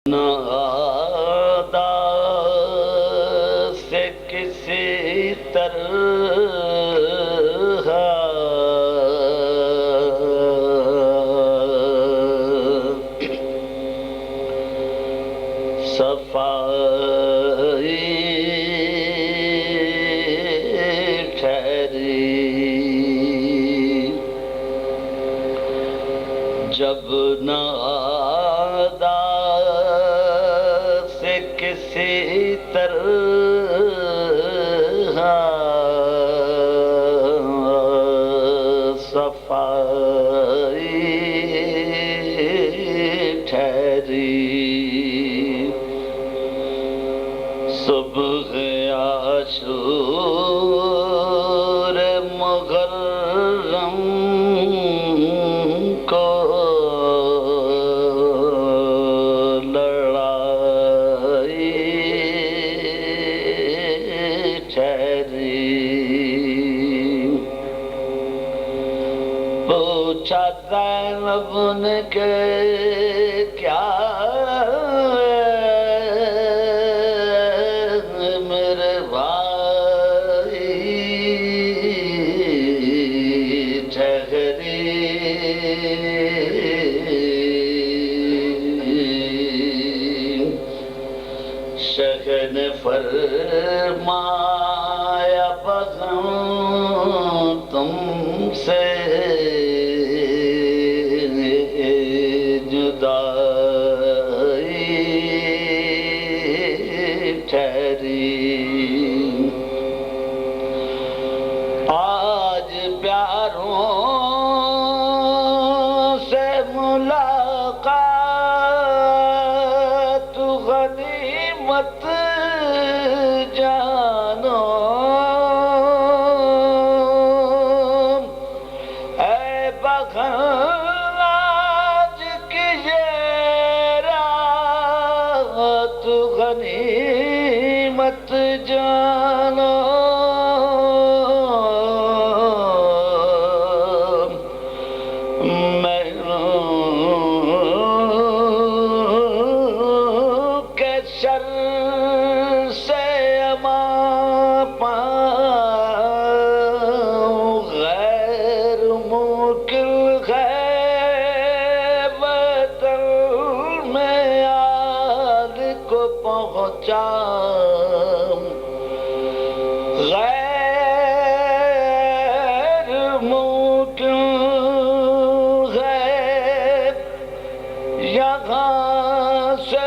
نادا سے کسی طرح صفائی ٹھہری جب نادا سے کسی طرح صفائی ٹھہری صبح عاشور محرم کو لڑائی ٹھہری پوچھا زینب نے کہ کیا میرے بھائی ٹھہری شہ نے فرمایا بغم تم سے جدائی ٹھہری آج پیاروں سے ملاقات غنیمت جانو اے بغم آج کی یہ رات غنیمت جانو شر سے امان پاؤں غیر ممکن ہے وطن میں آل کو پہنچاؤں غیر ممکن ہے یہاں سے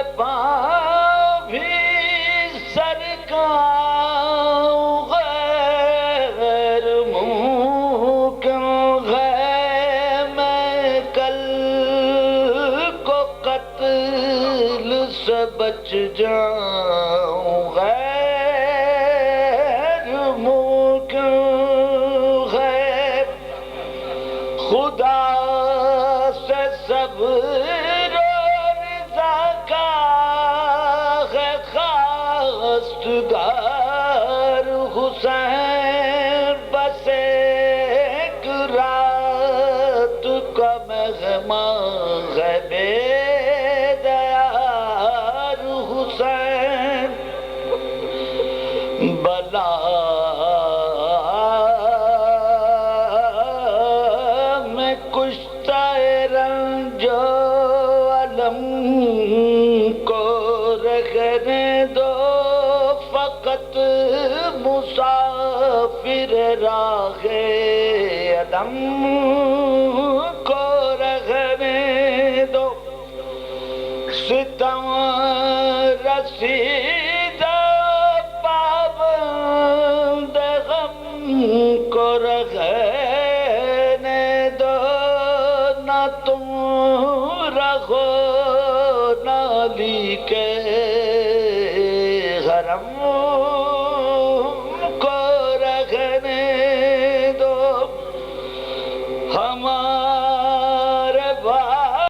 غیر ممکن ہے میں کل کو قتل سے بچ جاؤں غیر ممکن ہے خدا سے صبر و رضا کا ہے خواستگار حسین بس ایک رات کا مہمان ہے بیدار حسین بلا میں کشتہ رنج و علم کو رکھنے دو فقط مسافر راہ عدم کو رکھنے دو ستم رسید پابند غم کو رکھنے دو نہ تم رکھو نہ علی کے حرم